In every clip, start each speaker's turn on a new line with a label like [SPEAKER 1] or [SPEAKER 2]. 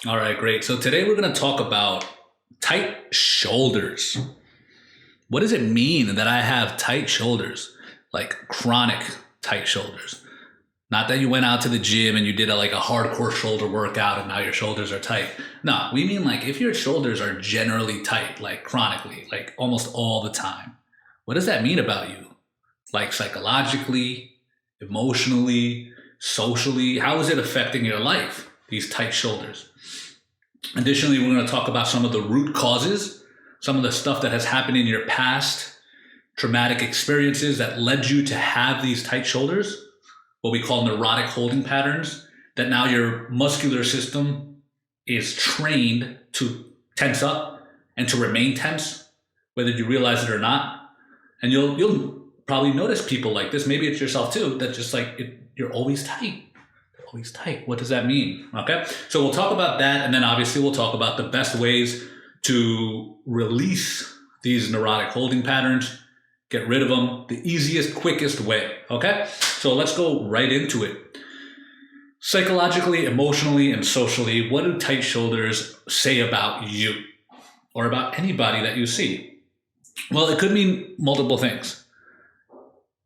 [SPEAKER 1] All right, great. So today we're going to talk about tight shoulders. What does it mean that I have tight shoulders? Like chronic tight shoulders. Not that you went out to the gym and you did like a hardcore shoulder workout and now your shoulders are tight. No, we mean like if your shoulders are generally tight, like chronically, like almost all the time. What does that mean about you? Like psychologically, emotionally, socially? How is it affecting your life, these tight shoulders? Additionally, we're going to talk about some of the root causes, some of the stuff that has happened in your past, traumatic experiences that led you to have these tight shoulders, what we call neurotic holding patterns, that now your muscular system is trained to tense up and to remain tense, whether you realize it or not. And you'll probably notice people like this, maybe it's yourself too, that just like you're always tight. Always tight. What does that mean? Okay. So we'll talk about that. And then obviously we'll talk about the best ways to release these neurotic holding patterns, get rid of them, the easiest, quickest way. Okay. So let's go right into it. Psychologically, emotionally, and socially, what do tight shoulders say about you or about anybody that you see? Well, it could mean multiple things.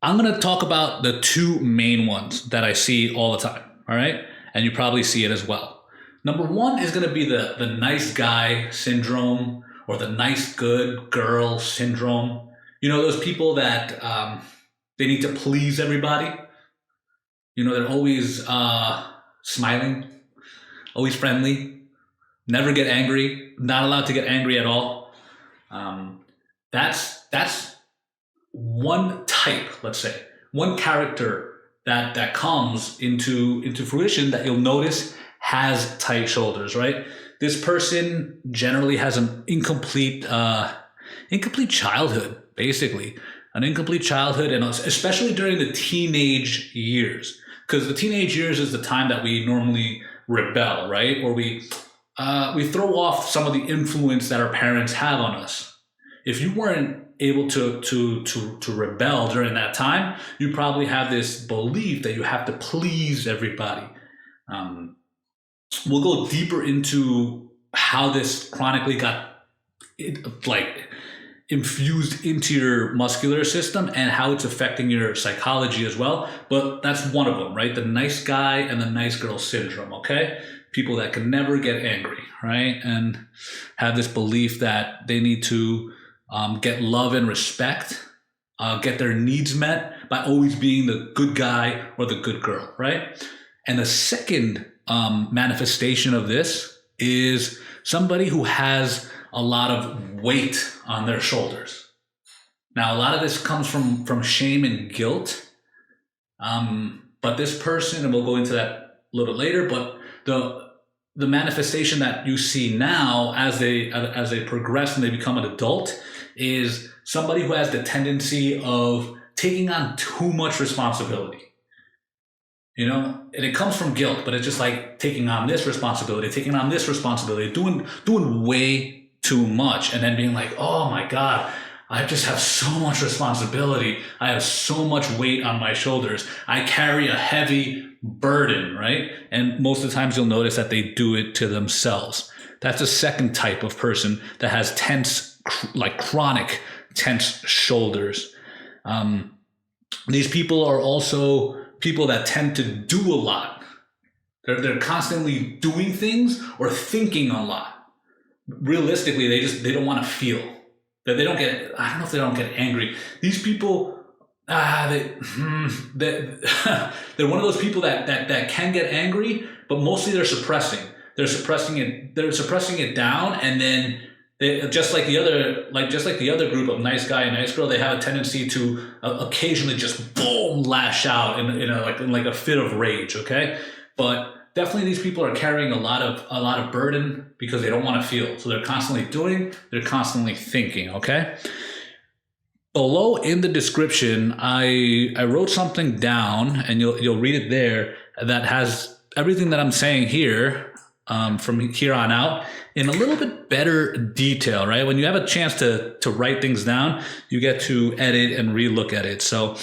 [SPEAKER 1] I'm going to talk about the two main ones that I see all the time. All right. And you probably see it as well. Number one is going to be the nice guy syndrome or the nice good girl syndrome. You know, those people that they need to please everybody. You know, they're always smiling, always friendly, never get angry, not allowed to get angry at all. That's one type, let's say, one character that comes into fruition that you'll notice has tight shoulders, right? This person generally has an incomplete childhood, basically. An incomplete childhood, and especially during the teenage years. Because the teenage years is the time that we normally rebel, right? Or we throw off some of the influence that our parents have on us. If you weren't able to rebel during that time, you probably have this belief that you have to please everybody. We'll go deeper into how this chronically got infused into your muscular system and how it's affecting your psychology as well. But that's one of them, right? The nice guy and the nice girl syndrome, okay? People that can never get angry, right? And have this belief that they need to get love and respect, get their needs met by always being the good guy or the good girl, right? And the second manifestation of this is somebody who has a lot of weight on their shoulders. Now, a lot of this comes from shame and guilt. But this person, and we'll go into that a little bit later, but the manifestation that you see now as they progress and they become an adult is somebody who has the tendency of taking on too much responsibility. You know, and it comes from guilt, but it's just like taking on this responsibility, doing way too much, and then being like, oh my God, I just have so much responsibility. I have so much weight on my shoulders. I carry a heavy burden, right? And most of the times you'll notice that they do it to themselves. That's a second type of person that has tense, like chronic tense shoulders. These people are also people that tend to do a lot. They're constantly doing things or thinking a lot. Realistically, they don't want to feel. That they don't get, I don't know if they don't get angry. These people, they're one of those people that can get angry, but mostly they're suppressing. They're suppressing it down, and then they, just like the other group of nice guy and nice girl, they have a tendency to occasionally just boom lash out in a fit of rage. Okay, but definitely these people are carrying a lot of burden because they don't want to feel. So they're constantly doing, they're constantly thinking. Okay. Below in the description, I wrote something down, and you'll read it there, that has everything that I'm saying here from here on out in a little bit better detail, right? When you have a chance to write things down, you get to edit and relook at it. So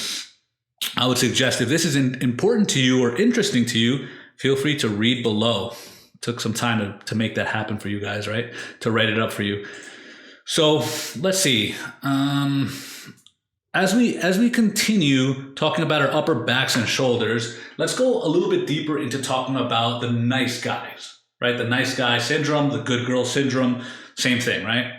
[SPEAKER 1] I would suggest if this is important to you or interesting to you, feel free to read below. took some time to make that happen for you guys, right? To write it up for you. So let's see. As we continue talking about our upper backs and shoulders, let's go a little bit deeper into talking about the nice guys, right? The nice guy syndrome, the good girl syndrome, same thing, right?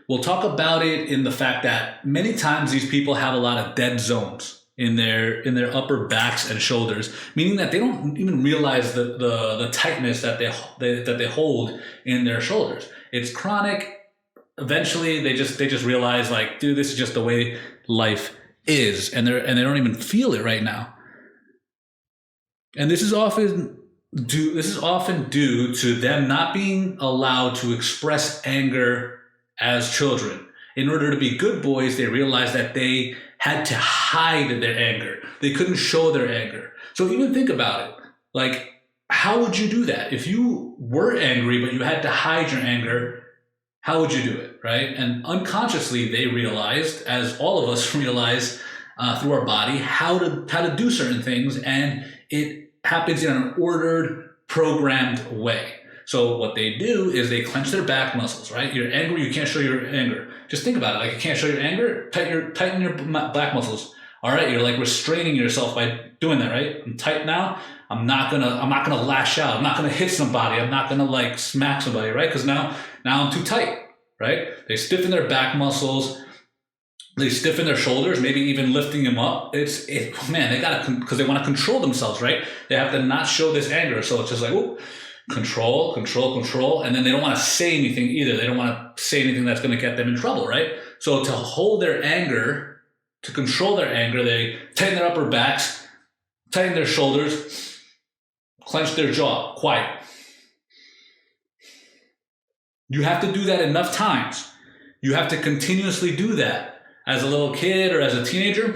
[SPEAKER 1] We'll talk about it in the fact that many times these people have a lot of dead zones in their upper backs and shoulders, meaning that they don't even realize the tightness that they hold in their shoulders. It's chronic. Eventually, they just realize, like, dude, this is just the way life is, and they don't even feel it right now. And this is often due to them not being allowed to express anger as children. In order to be good boys, they realized that they had to hide their anger. They couldn't show their anger. So even think about it. Like, how would you do that? If you were angry, but you had to hide your anger, how would you do it, right? And unconsciously, they realized, as all of us realize through our body, how to do certain things, and it happens in an ordered, programmed way. So what they do is they clench their back muscles, right? You're angry, you can't show your anger. Just think about it. Like, you can't show your anger, tighten your back muscles. All right, you're like restraining yourself by doing that, right? I'm tight now. I'm not gonna lash out. I'm not gonna hit somebody. I'm not gonna like smack somebody, right? Because now I'm too tight, right? They stiffen their back muscles. They stiffen their shoulders, maybe even lifting them up. Man, they gotta, because they want to control themselves, right? They have to not show this anger. So it's just like, whoop. Control, and then they don't want to say anything either. They don't want to say anything that's going to get them in trouble, right? So to hold their anger, to control their anger, they tighten their upper backs, tighten their shoulders, clench their jaw, quiet. You have to do that enough times. You have to continuously do that. As a little kid or as a teenager,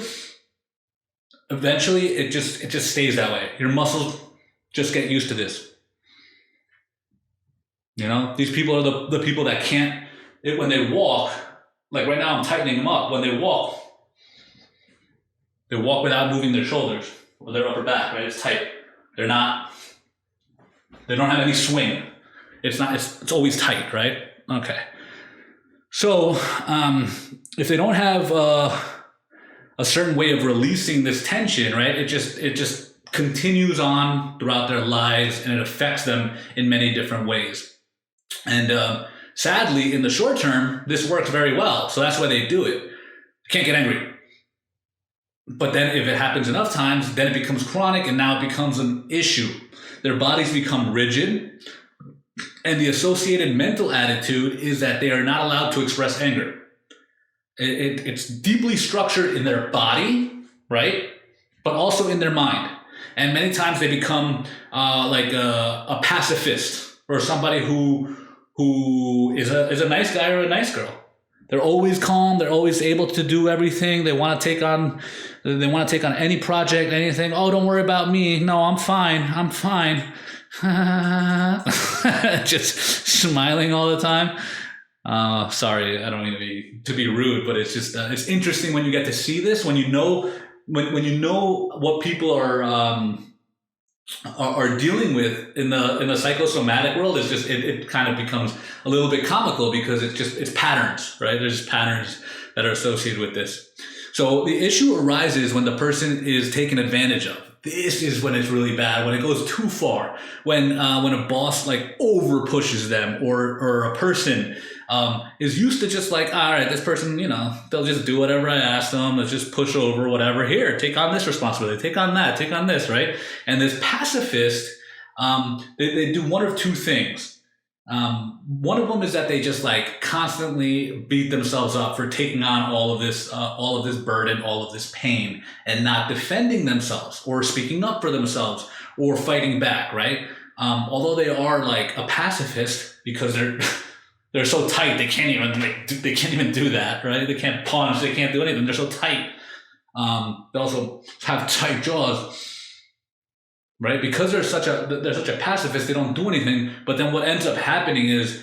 [SPEAKER 1] eventually it just stays that way. Your muscles just get used to this. You know, these people are the people that can't, when they walk, like right now I'm tightening them up. When they walk without moving their shoulders or their upper back, right? It's tight. They don't have any swing. It's always tight, right? Okay. So if they don't have a certain way of releasing this tension, right? It just continues on throughout their lives, and it affects them in many different ways. And sadly, in the short term, this works very well. So that's why they do it. You can't get angry. But then if it happens enough times, then it becomes chronic, and now it becomes an issue. Their bodies become rigid, and the associated mental attitude is that they are not allowed to express anger. It's deeply structured in their body, right? But also in their mind. And many times they become like a pacifist, or somebody who is a nice guy or a nice girl. They're always calm. They're always able to do everything. They want to take on any project, anything. Oh, don't worry about me. No, I'm fine. Just smiling all the time. Sorry, I don't mean to be rude, but it's just it's interesting when you get to see this, when you know what people are dealing with in the psychosomatic world. Is just it kind of becomes a little bit comical, because it's patterns, right? There's patterns that are associated with this. So the issue arises when the person is taken advantage of. This is when it's really bad, when it goes too far, when a boss like over pushes them, or a person is used to just like, all right, this person, they'll just do whatever I ask them. Let's just push over whatever. Here, take on this responsibility, take on that, take on this, right? And this pacifist, they do one of two things. One of them is that they just like constantly beat themselves up for taking on all of this burden, all of this pain, and not defending themselves or speaking up for themselves or fighting back, right? Although they are like a pacifist, because they're so tight, they can't even do that, right? They can't punch, they can't do anything. They're so tight. They also have tight jaws. Right, because they're such a pacifist, they don't do anything. But then what ends up happening is,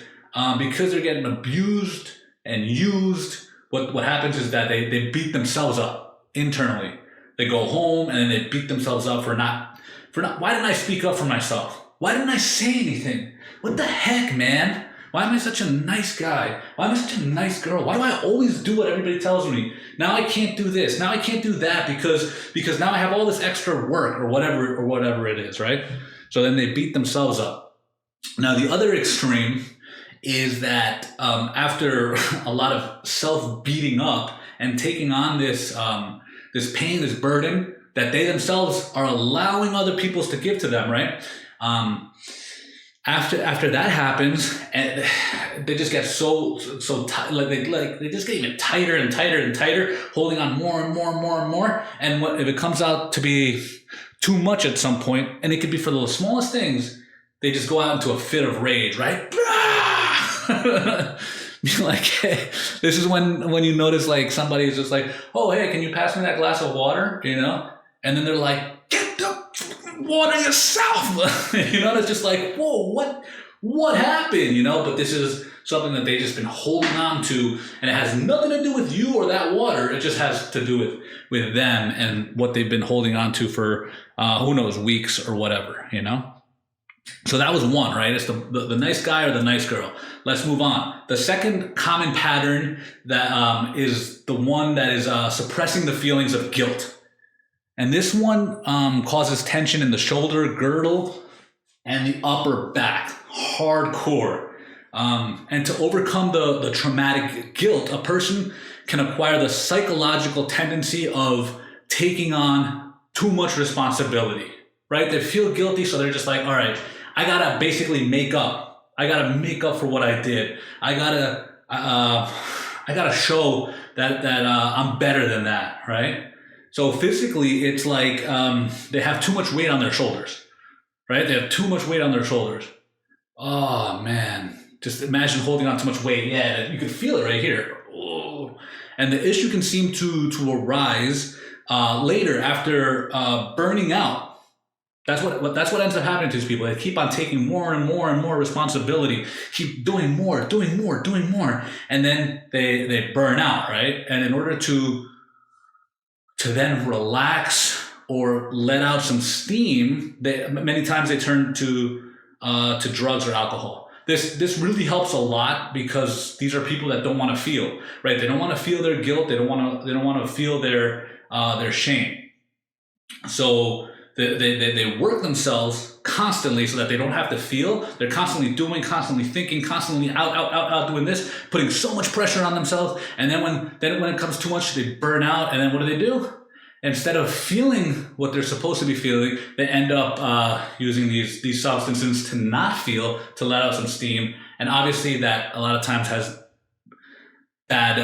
[SPEAKER 1] because they're getting abused and used, what happens is that they beat themselves up internally. They go home and then they beat themselves up for not. Why didn't I speak up for myself? Why didn't I say anything? What the heck, man? Why am I such a nice guy? Why am I such a nice girl? Why do I always do what everybody tells me? Now I can't do this. Now I can't do that because now I have all this extra work or whatever it is, right? So then they beat themselves up. Now the other extreme is that after a lot of self-beating up and taking on this pain, this burden that they themselves are allowing other people to give to them, right? After that happens, and they just get so tight, like they just get even tighter and tighter and tighter, holding on more and more and more and more. And if it comes out to be too much at some point, and it could be for the smallest things, they just go out into a fit of rage, right? Be like, hey, this is when you notice like somebody is just like, oh, hey, can you pass me that glass of water? You know, and then they're like, get the water yourself. You know, it's just like, whoa, what happened? You know, but this is something that they've just been holding on to, and it has nothing to do with you or that water. It just has to do with them and what they've been holding on to for who knows, weeks or whatever, you know. So that was one, right? It's the nice guy or the nice girl. Let's move on. The second common pattern that is the one that is suppressing the feelings of guilt. And this one causes tension in the shoulder girdle and the upper back, hardcore. And to overcome the traumatic guilt, a person can acquire the psychological tendency of taking on too much responsibility, right? They feel guilty, so they're just like, all right, I gotta basically make up. I gotta make up for what I did. I gotta show that I'm better than that, right? So physically, it's like they have too much weight on their shoulders, right? They have too much weight on their shoulders. Oh, man. Just imagine holding on too much weight. Yeah, you can feel it right here. Oh. And the issue can seem to arise later after burning out. That's what ends up happening to these people. They keep on taking more and more and more responsibility, keep doing more, and then they burn out, right? And in order to then relax or let out some steam, many times they turn to drugs or alcohol. This really helps a lot because these are people that don't want to feel, right? They don't want to feel their guilt. They don't want to feel their shame. So they work themselves constantly so that they don't have to feel. They're constantly doing, constantly thinking, constantly out doing this, putting so much pressure on themselves. And then when it comes too much, they burn out. And then what do? Instead of feeling what they're supposed to be feeling, they end up using these substances to not feel, to let out some steam. And obviously that a lot of times has bad,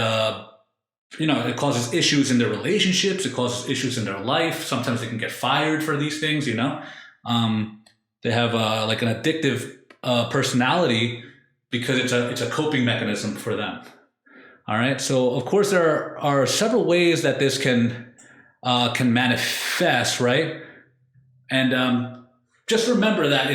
[SPEAKER 1] it causes issues in their relationships. It causes issues in their life. Sometimes they can get fired for these things, you know. They have like an addictive personality because it's a coping mechanism for them. All right. So of course there are several ways that this can manifest, right? And just remember that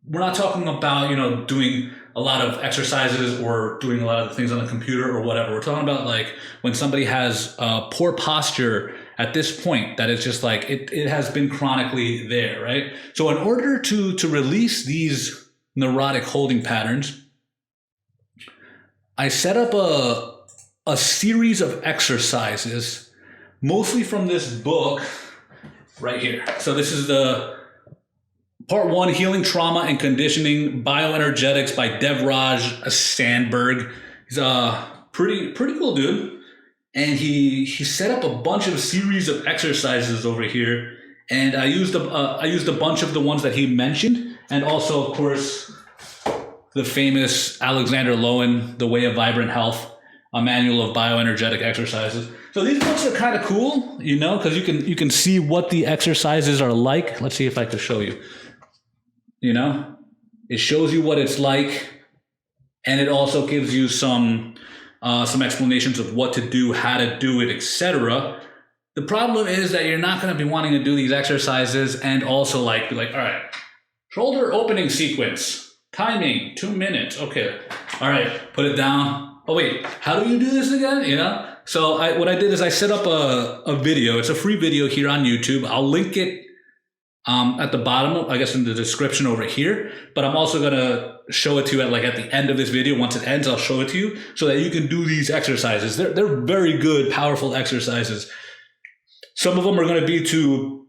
[SPEAKER 1] we're not talking about, doing a lot of exercises or doing a lot of the things on the computer or whatever. We're talking about like when somebody has poor posture at this point, that it's just like it has been chronically there, right? So in order to release these neurotic holding patterns, I set up a series of exercises, mostly from this book right here. So this is the Part 1, Healing Trauma and Conditioning, Bioenergetics by Devraj Sandberg. He's a pretty cool dude. And he set up a bunch of series of exercises over here. And I used a bunch of the ones that he mentioned. And also, of course, the famous Alexander Lowen, The Way of Vibrant Health, a manual of bioenergetic exercises. So these books are kind of cool, because you can see what the exercises are like. Let's see if I can show you. It shows you what it's like, and it also gives you some explanations of what to do, how to do it, etc. The problem is that you're not going to be wanting to do these exercises and also be like, all right, shoulder opening sequence, timing, 2 minutes. Okay. All right. Put it down. Oh, wait, how do you do this again? So what I did is I set up a video. It's a free video here on YouTube. I'll link it at the bottom, I guess in the description over here, but I'm also going to show it to you at the end of this video. Once it ends, I'll show it to you so that you can do these exercises. They're very good, powerful exercises. Some of them are going to be to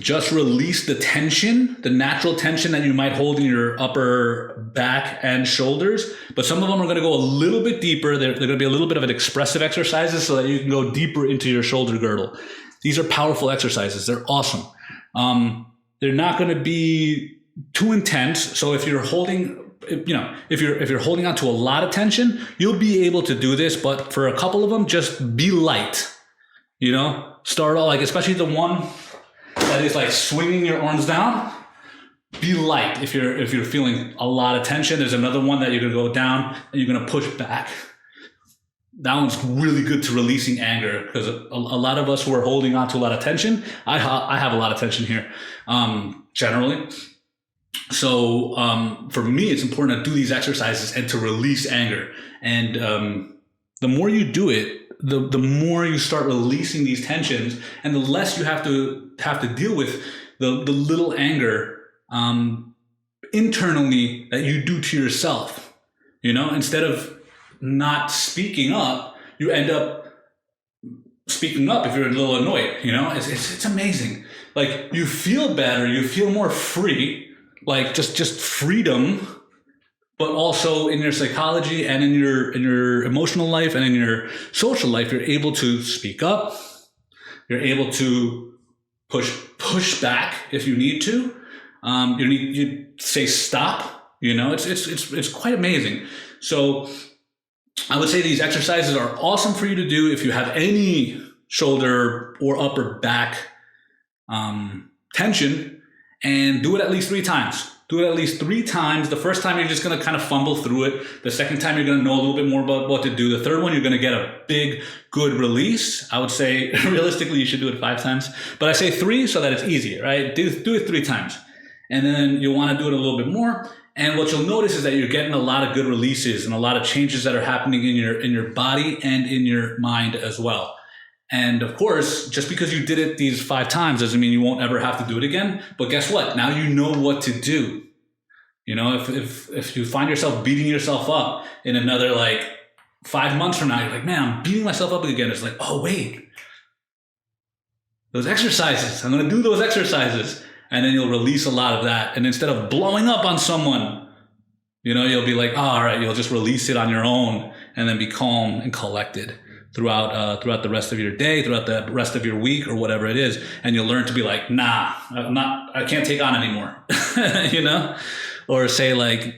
[SPEAKER 1] just release the tension, the natural tension that you might hold in your upper back and shoulders. But some of them are going to go a little bit deeper. They're going to be a little bit of an expressive exercises so that you can go deeper into your shoulder girdle. These are powerful exercises. They're awesome. They're not going to be too intense. So if you're holding, if you're holding on to a lot of tension, you'll be able to do this. But for a couple of them, just be light. Start all especially the one that is swinging your arms down. Be light if you're feeling a lot of tension. There's another one that you're gonna go down and you're gonna push back. That one's really good to releasing anger, because a lot of us who are holding on to a lot of tension, I have a lot of tension here, generally. So for me, it's important to do these exercises and to release anger. And the more you do it, the more you start releasing these tensions, and the less you have to deal with the little anger internally that you do to yourself. Instead of not speaking up, you end up speaking up if you're a little annoyed. It's amazing. You feel better, you feel more free, just freedom. But also in your psychology and in your emotional life and in your social life, you're able to speak up. You're able to push back if you need to. You say stop. It's quite amazing. So I would say these exercises are awesome for you to do if you have any shoulder or upper back tension, and do it at least 3 times. Do it at least 3 times. The first time, you're just going to kind of fumble through it. The second time, you're going to know a little bit more about what to do. The third one, you're going to get a big, good release. I would say, realistically, you should do it 5 times. But I say 3 so that it's easier, right? Do it 3 times. And then you'll want to do it a little bit more. And what you'll notice is that you're getting a lot of good releases and a lot of changes that are happening in your body and in your mind as well. And of course, just because you did it these 5 times doesn't mean you won't ever have to do it again. But guess what? Now you know what to do. If you find yourself beating yourself up in another 5 months from now, you're like, man, I'm beating myself up again. It's like, oh wait, those exercises, I'm going to do those exercises. And then you'll release a lot of that. And instead of blowing up on someone, you'll be like, oh, all right, you'll just release it on your own and then be calm and collected throughout the rest of your day, throughout the rest of your week, or whatever it is. And you'll learn to be like, nah, I can't take on anymore, or say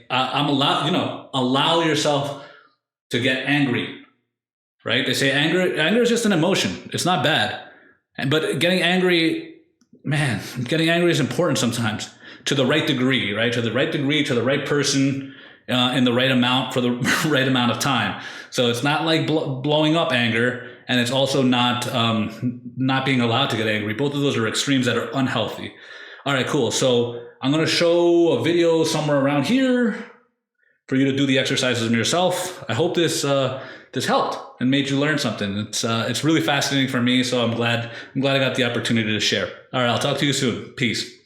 [SPEAKER 1] I'm allowed, allow yourself to get angry, right? They say anger is just an emotion. It's not bad. But getting angry is important sometimes, to the right degree, right? To the right degree, to the right person, in the right amount, for the right amount of time. So it's not like blowing up anger, and it's also not being allowed to get angry. Both of those are extremes that are unhealthy. All right, cool. So I'm going to show a video somewhere around here for you to do the exercises yourself. I hope this helped and made you learn something. It's really fascinating for me, so I'm glad I got the opportunity to share. All right, I'll talk to you soon. Peace.